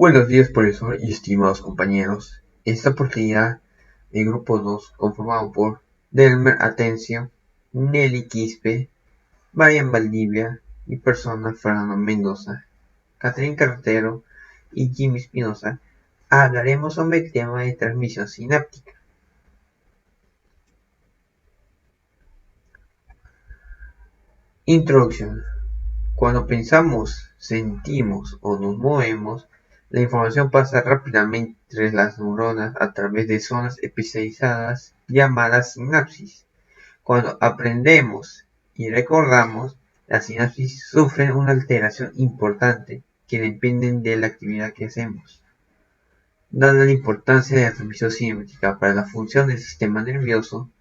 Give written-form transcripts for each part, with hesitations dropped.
Buenos días, profesor y estimados compañeros. En esta oportunidad, el grupo 2, conformado por Delmer Atencio, Nelly Quispe, Marian Valdivia, mi persona Fernando Mendoza, Catherine Carretero y Jimmy Espinosa, hablaremos sobre el tema de transmisión sináptica. Introducción. Cuando pensamos, sentimos o nos movemos, la información pasa rápidamente entre las neuronas a través de zonas especializadas llamadas sinapsis. Cuando aprendemos y recordamos, las sinapsis sufren una alteración importante que dependen de la actividad que hacemos. Dada la importancia de la transmisión sináptica para la función del sistema nervioso,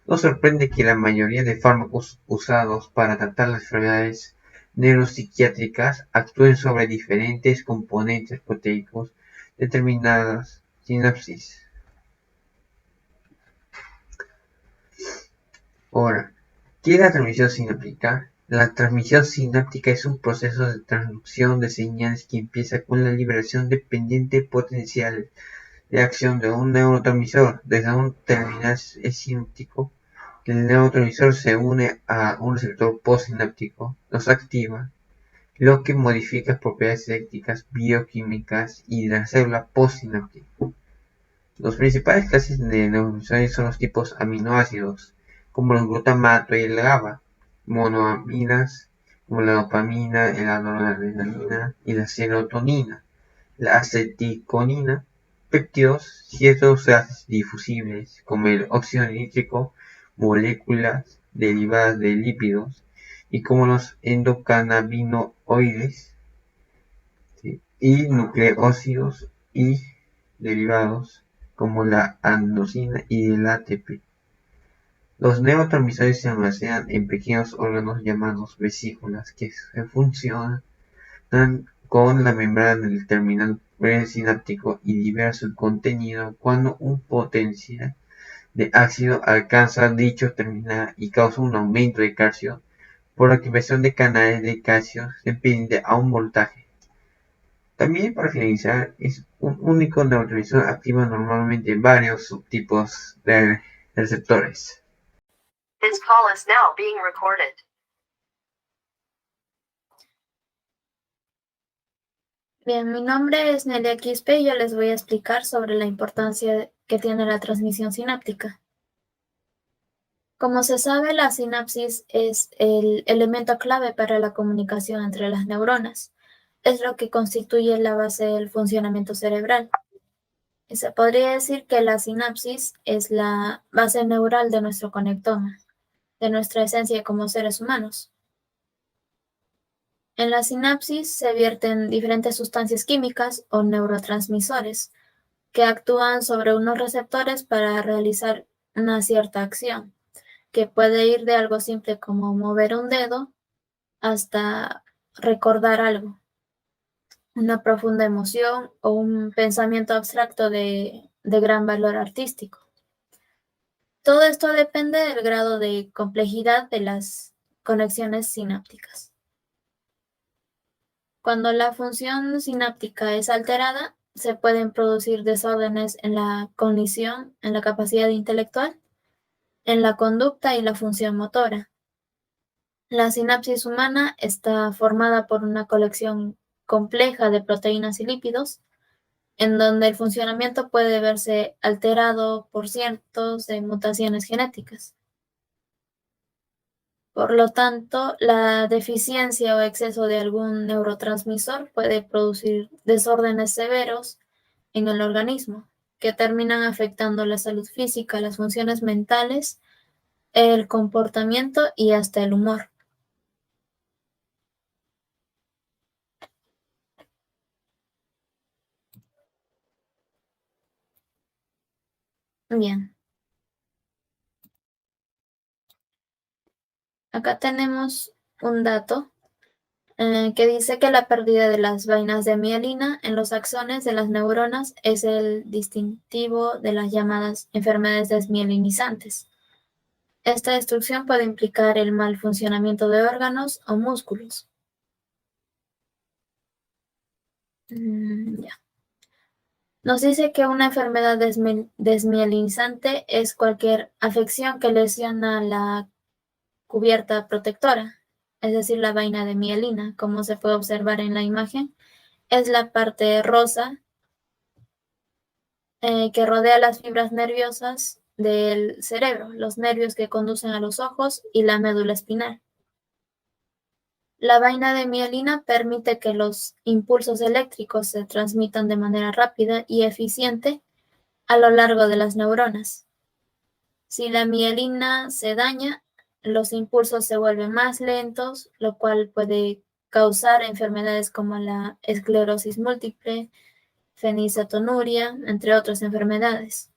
nos sorprende que la mayoría de fármacos usados para tratar las enfermedades neuropsiquiátricas actúen sobre diferentes componentes proteicos determinadas sinapsis. Ahora, ¿qué es la transmisión sináptica? La transmisión sináptica es un proceso de transducción de señales que empieza con la liberación dependiente potencial de acción de un neurotransmisor desde un terminal sináptico. El neurotransmisor se une a un receptor postsináptico, los activa, lo que modifica propiedades eléctricas, bioquímicas y de la célula postsináptica. Los principales clases de neurotransmisores son los tipos aminoácidos, como el glutamato y el GABA, monoaminas, como la dopamina, la noradrenalina y la serotonina, la acetilcolina, péptidos, ciertos gases difusibles, como el óxido nítrico, moléculas derivadas de lípidos, y como los endocannabinoides, ¿sí? Y nucleósidos y derivados, como la adenosina y el ATP. Los neurotransmisores se almacenan en pequeños órganos llamados vesículas que funcionan con la membrana del terminal presináptico y libera su contenido cuando un potencial de ácido alcanza dicho terminal y causa un aumento de calcio por activación de canales de calcio dependiente a un voltaje. También, para finalizar, es un único neurotransmisor activa normalmente varios subtipos de receptores. This call is now being recorded. Bien, mi nombre es Nelia Quispe y yo les voy a explicar sobre la importancia que tiene la transmisión sináptica. Como se sabe, la sinapsis es el elemento clave para la comunicación entre las neuronas. Es lo que constituye la base del funcionamiento cerebral. Y se podría decir que la sinapsis es la base neural de nuestro conectoma, de nuestra esencia como seres humanos. En la sinapsis se vierten diferentes sustancias químicas o neurotransmisores que actúan sobre unos receptores para realizar una cierta acción, que puede ir de algo simple como mover un dedo hasta recordar algo, una profunda emoción o un pensamiento abstracto de gran valor artístico. Todo esto depende del grado de complejidad de las conexiones sinápticas. Cuando la función sináptica es alterada, se pueden producir desórdenes en la cognición, en la capacidad intelectual, en la conducta y la función motora. La sinapsis humana está formada por una colección compleja de proteínas y lípidos, en donde el funcionamiento puede verse alterado por cientos de mutaciones genéticas. Por lo tanto, la deficiencia o exceso de algún neurotransmisor puede producir desórdenes severos en el organismo, que terminan afectando la salud física, las funciones mentales, el comportamiento y hasta el humor. Bien. Acá tenemos un dato que dice que la pérdida de las vainas de mielina en los axones de las neuronas es el distintivo de las llamadas enfermedades desmielinizantes. Esta destrucción puede implicar el mal funcionamiento de órganos o músculos. Ya. Nos dice que una enfermedad desmielinizante es cualquier afección que lesiona la cubierta protectora, es decir, la vaina de mielina, como se puede observar en la imagen. Es la parte rosa que rodea las fibras nerviosas del cerebro, los nervios que conducen a los ojos y la médula espinal. La vaina de mielina permite que los impulsos eléctricos se transmitan de manera rápida y eficiente a lo largo de las neuronas. Si la mielina se daña, los impulsos se vuelven más lentos, lo cual puede causar enfermedades como la esclerosis múltiple, fenilcetonuria, entre otras enfermedades.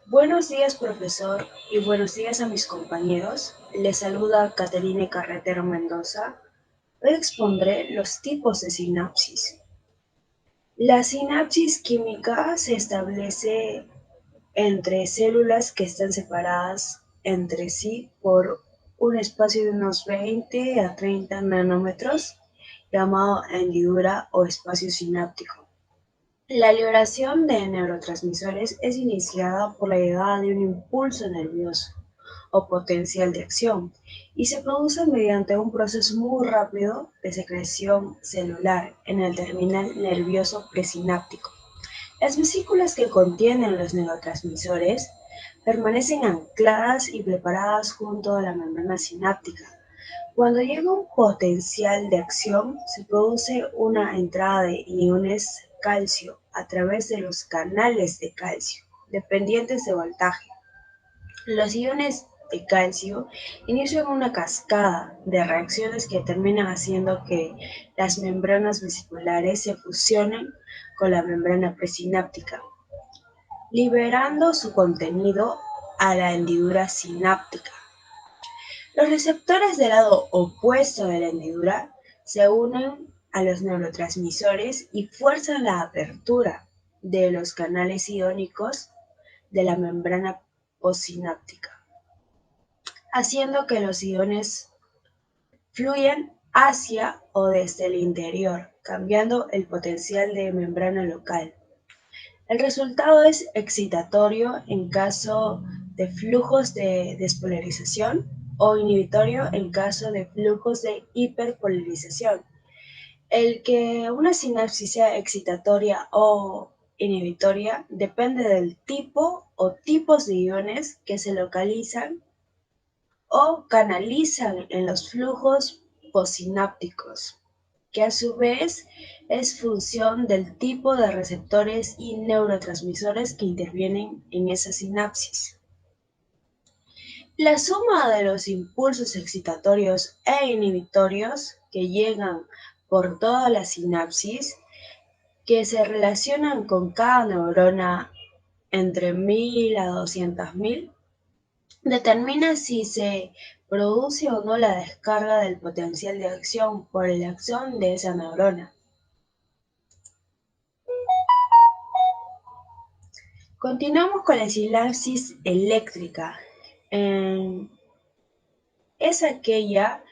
Buenos días, profesor, y buenos días a mis compañeros. Les saluda Caterine Carretero Mendoza. Hoy expondré los tipos de sinapsis. La sinapsis química se establece entre células que están separadas entre sí por un espacio de unos 20 a 30 nanómetros, llamado hendidura o espacio sináptico. La liberación de neurotransmisores es iniciada por la llegada de un impulso nervioso o potencial de acción y se produce mediante un proceso muy rápido de secreción celular en el terminal nervioso presináptico. Las vesículas que contienen los neurotransmisores permanecen ancladas y preparadas junto a la membrana sináptica. Cuando llega un potencial de acción, se produce una entrada de iones calcio a través de los canales de calcio, dependientes de voltaje. Los iones de calcio inician una cascada de reacciones que terminan haciendo que las membranas vesiculares se fusionen con la membrana presináptica, liberando su contenido a la hendidura sináptica. Los receptores del lado opuesto de la hendidura se unen a los neurotransmisores y fuerzan la apertura de los canales iónicos de la membrana postsináptica, haciendo que los iones fluyan hacia o desde el interior, cambiando el potencial de membrana local. El resultado es excitatorio en caso de flujos de despolarización o inhibitorio en caso de flujos de hiperpolarización. El que una sinapsis sea excitatoria o inhibitoria depende del tipo o tipos de iones que se localizan o canalizan en los flujos postsinápticos, que a su vez es función del tipo de receptores y neurotransmisores que intervienen en esa sinapsis. La suma de los impulsos excitatorios e inhibitorios que llegan por toda la sinapsis, que se relacionan con cada neurona entre 1000 a 200.000, determina si se produce o no la descarga del potencial de acción por el axón de esa neurona. Continuamos con la sinapsis eléctrica. Es aquella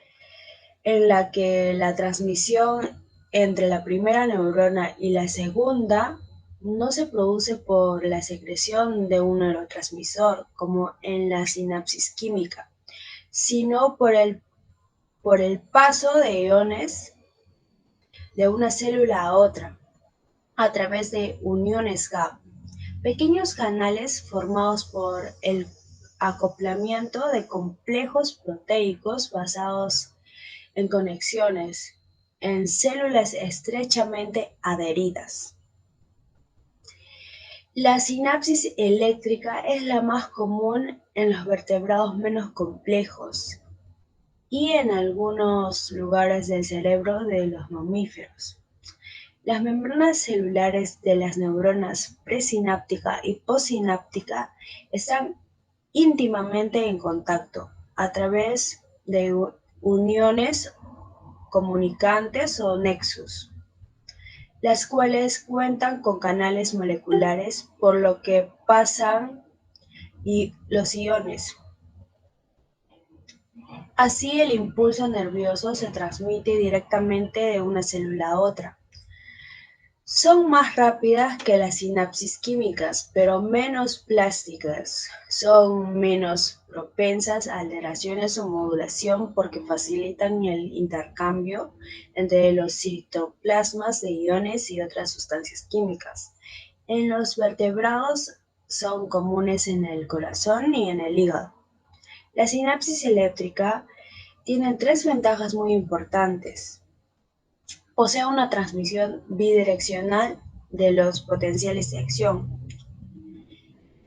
en la que la transmisión entre la primera neurona y la segunda no se produce por la secreción de un neurotransmisor, como en la sinapsis química, sino por el paso de iones de una célula a otra, a través de uniones gap, pequeños canales formados por el acoplamiento de complejos proteicos basados en conexiones en células estrechamente adheridas. La sinapsis eléctrica es la más común en los vertebrados menos complejos y en algunos lugares del cerebro de los mamíferos. Las membranas celulares de las neuronas presináptica y postsináptica están íntimamente en contacto a través de uniones comunicantes o nexus, las cuales cuentan con canales moleculares por lo que pasan los iones. Así el impulso nervioso se transmite directamente de una célula a otra. Son más rápidas que las sinapsis químicas, pero menos plásticas. Son menos propensas a alteraciones o modulación porque facilitan el intercambio entre los citoplasmas de iones y otras sustancias químicas. En los vertebrados son comunes en el corazón y en el hígado. La sinapsis eléctrica tiene tres ventajas muy importantes. Posee una transmisión bidireccional de los potenciales de acción.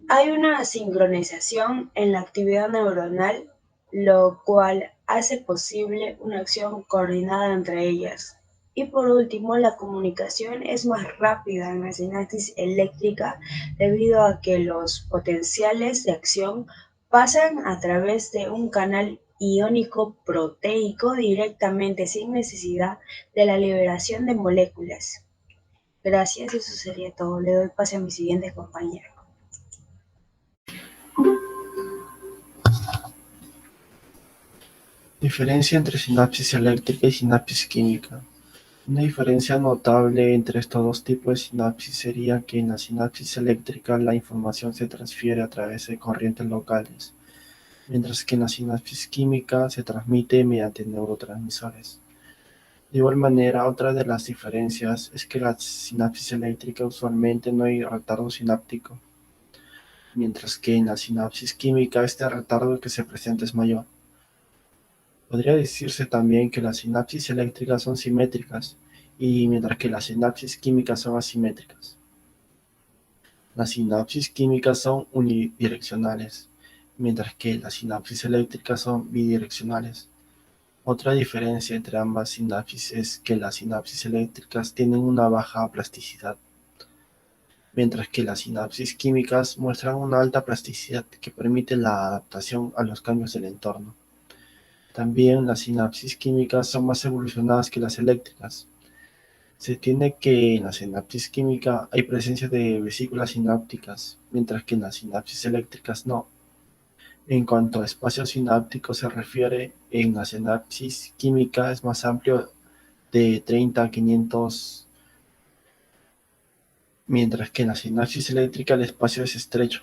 Hay una sincronización en la actividad neuronal, lo cual hace posible una acción coordinada entre ellas. Y por último, la comunicación es más rápida en la sinapsis eléctrica debido a que los potenciales de acción pasan a través de un canal iónico proteico directamente sin necesidad de la liberación de moléculas. Gracias, eso sería todo. Le doy pase a mi siguiente compañero. Diferencia entre sinapsis eléctrica y sinapsis química. Una diferencia notable entre estos dos tipos de sinapsis sería que en la sinapsis eléctrica la información se transfiere a través de corrientes locales, mientras que en la sinapsis química se transmite mediante neurotransmisores. De igual manera, otra de las diferencias es que en la sinapsis eléctrica usualmente no hay retardo sináptico, mientras que en la sinapsis química este retardo que se presenta es mayor. Podría decirse también que las sinapsis eléctricas son simétricas, y mientras que las sinapsis químicas son asimétricas. Las sinapsis químicas son unidireccionales, mientras que las sinapsis eléctricas son bidireccionales. Otra diferencia entre ambas sinapsis es que las sinapsis eléctricas tienen una baja plasticidad, mientras que las sinapsis químicas muestran una alta plasticidad que permite la adaptación a los cambios del entorno. También las sinapsis químicas son más evolucionadas que las eléctricas. Se tiene que en la sinapsis química hay presencia de vesículas sinápticas, mientras que en las sinapsis eléctricas no. En cuanto a espacio sináptico se refiere, en la sinapsis química es más amplio de 30 a 500, mientras que en la sinapsis eléctrica el espacio es estrecho.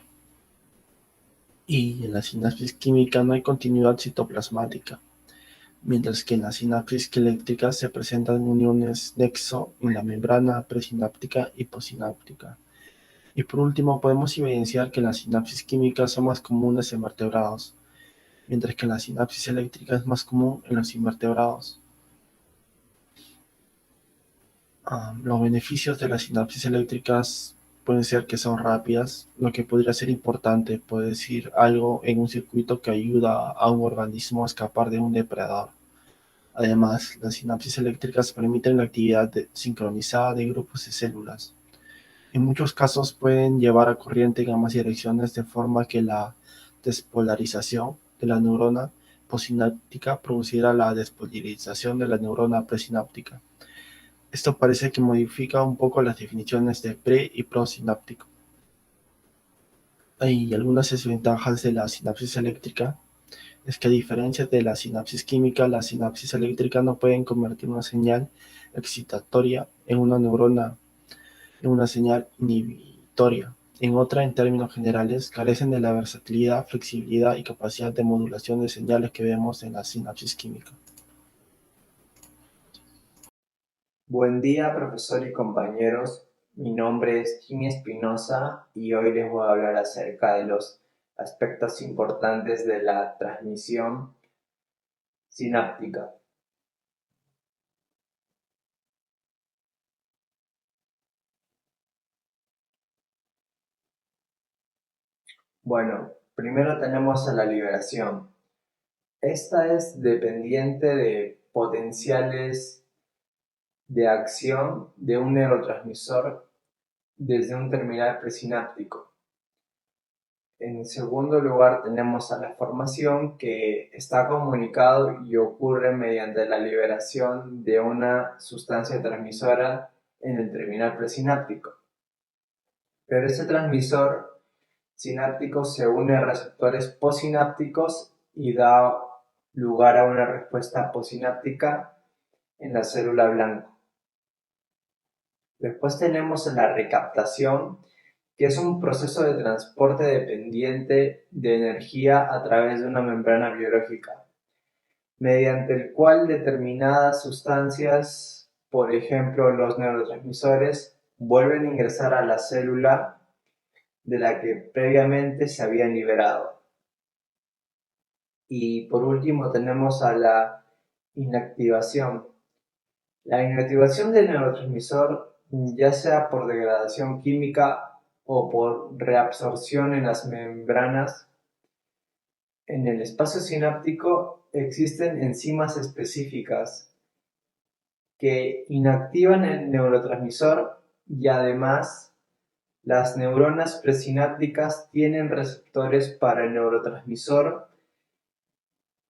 Y en la sinapsis química no hay continuidad citoplasmática, mientras que en la sinapsis eléctrica se presentan uniones nexo en la membrana presináptica y postsináptica. Y por último, podemos evidenciar que las sinapsis químicas son más comunes en vertebrados, mientras que la sinapsis eléctrica es más común en los invertebrados. Los beneficios de las sinapsis eléctricas pueden ser que son rápidas, lo que podría ser importante, puede decir algo en un circuito que ayuda a un organismo a escapar de un depredador. Además, las sinapsis eléctricas permiten la actividad sincronizada de grupos de células. En muchos casos pueden llevar a corriente en ambas direcciones de forma que la despolarización de la neurona postsináptica producirá la despolarización de la neurona presináptica. Esto parece que modifica un poco las definiciones de pre- y prosináptico. Hay algunas desventajas de la sinapsis eléctrica. Es que a diferencia de la sinapsis química, la sinapsis eléctrica no puede convertir una señal excitatoria en una neurona en una señal inhibitoria. En otra, en términos generales, carecen de la versatilidad, flexibilidad y capacidad de modulación de señales que vemos en la sinapsis química. Buen día, profesor y compañeros. Mi nombre es Jimmy Espinosa y hoy les voy a hablar acerca de los aspectos importantes de la transmisión sináptica. Bueno, primero tenemos a la liberación. Esta es dependiente de potenciales de acción de un neurotransmisor desde un terminal presináptico. En segundo lugar tenemos a la formación, que está comunicado y ocurre mediante la liberación de una sustancia transmisora en el terminal presináptico. Pero ese transmisor sináptico se une a receptores postsinápticos y da lugar a una respuesta postsináptica en la célula blanco. Después tenemos la recaptación, que es un proceso de transporte dependiente de energía a través de una membrana biológica, mediante el cual determinadas sustancias, por ejemplo los neurotransmisores, vuelven a ingresar a la célula de la que previamente se habían liberado. Y por último tenemos a la inactivación. La inactivación del neurotransmisor, ya sea por degradación química o por reabsorción en las membranas, en el espacio sináptico existen enzimas específicas que inactivan el neurotransmisor y además las neuronas presinápticas tienen receptores para el neurotransmisor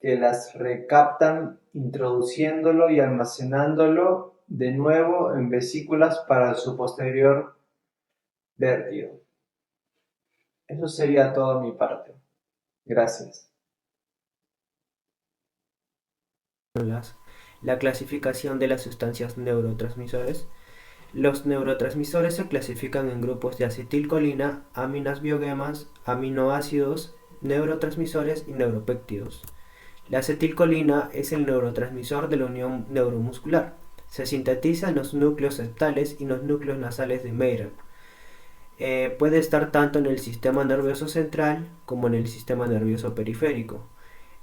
que las recaptan introduciéndolo y almacenándolo de nuevo en vesículas para su posterior vertido. Eso sería todo mi parte. Gracias. La clasificación de las sustancias neurotransmisores. Los neurotransmisores se clasifican en grupos de acetilcolina, aminas biogemas, aminoácidos, neurotransmisores y neuropéptidos. La acetilcolina es el neurotransmisor de la unión neuromuscular. Se sintetiza en los núcleos septales y los núcleos nasales de Meyer. Puede estar tanto en el sistema nervioso central como en el sistema nervioso periférico.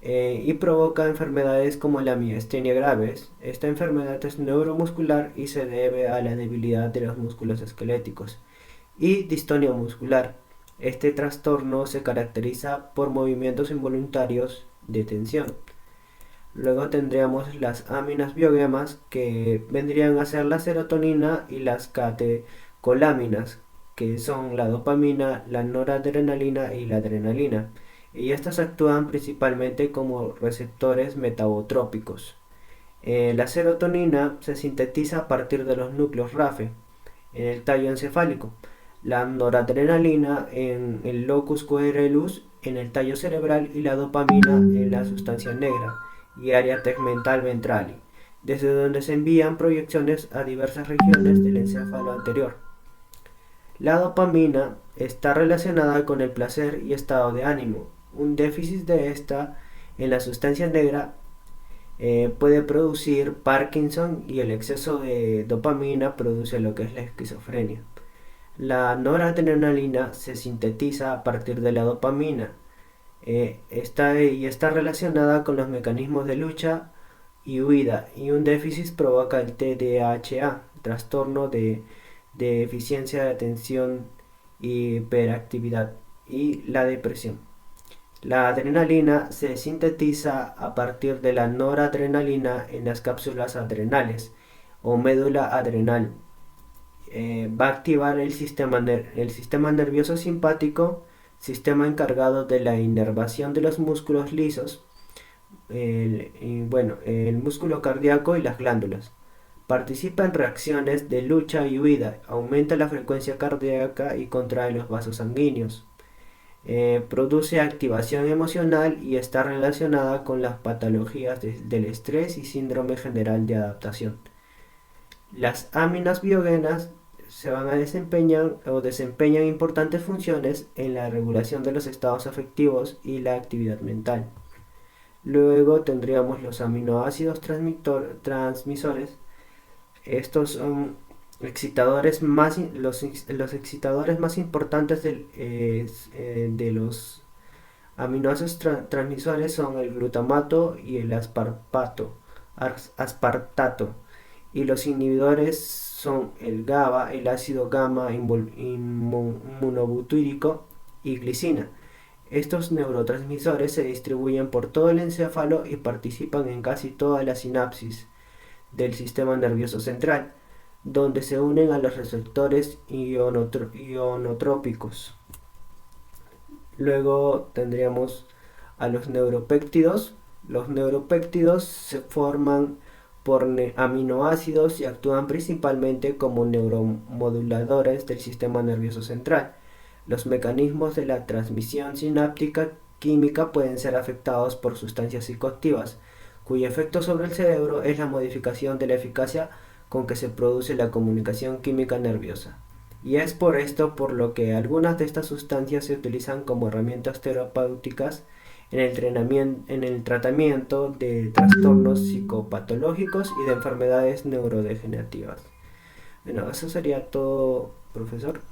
Y provoca enfermedades como la miastenia graves. Esta enfermedad es neuromuscular y se debe a la debilidad de los músculos esqueléticos. Y distonia muscular. Este trastorno se caracteriza por movimientos involuntarios de tensión. Luego tendríamos las aminas biogemas, que vendrían a ser la serotonina y las catecolaminas, que son la dopamina, la noradrenalina y la adrenalina. Y estas actúan principalmente como receptores metabotrópicos. La serotonina se sintetiza a partir de los núcleos RAFE en el tallo encefálico, la noradrenalina en el locus coeruleus en el tallo cerebral y la dopamina en la sustancia negra y área tegmental ventral, desde donde se envían proyecciones a diversas regiones del encéfalo anterior. La dopamina está relacionada con el placer y estado de ánimo. Un déficit de esta en la sustancia negra puede producir Parkinson, y el exceso de dopamina produce lo que es la esquizofrenia. La noradrenalina se sintetiza a partir de la dopamina. Está relacionada con los mecanismos de lucha y huida, y un déficit provoca el TDAH, trastorno de deficiencia de atención y hiperactividad, y la depresión. La adrenalina se sintetiza a partir de la noradrenalina en las cápsulas adrenales o médula adrenal. Va a activar el sistema nervioso simpático, sistema encargado de la inervación de los músculos lisos, el músculo cardíaco y las glándulas. Participa en reacciones de lucha y huida, aumenta la frecuencia cardíaca y contrae los vasos sanguíneos. Produce activación emocional y está relacionada con las patologías del estrés y síndrome general de adaptación. Las aminas biogenas se van a desempeñan importantes funciones en la regulación de los estados afectivos y la actividad mental. Luego tendríamos los aminoácidos transmisores. Estos son los excitadores más importantes de los aminoácidos transmisores son el glutamato y el aspartato, y los inhibidores son el GABA, el ácido gamma inmunobutírico y glicina. Estos neurotransmisores se distribuyen por todo el encéfalo y participan en casi toda la sinapsis del sistema nervioso central, donde se unen a los receptores ionotrópicos. Luego tendríamos a los neuropéptidos. Los neuropéptidos se forman por aminoácidos y actúan principalmente como neuromoduladores del sistema nervioso central. Los mecanismos de la transmisión sináptica química pueden ser afectados por sustancias psicoactivas, cuyo efecto sobre el cerebro es la modificación de la eficacia con que se produce la comunicación química nerviosa. Y es por esto por lo que algunas de estas sustancias se utilizan como herramientas terapéuticas en el tratamiento de trastornos psicopatológicos y de enfermedades neurodegenerativas. Bueno, eso sería todo, profesor.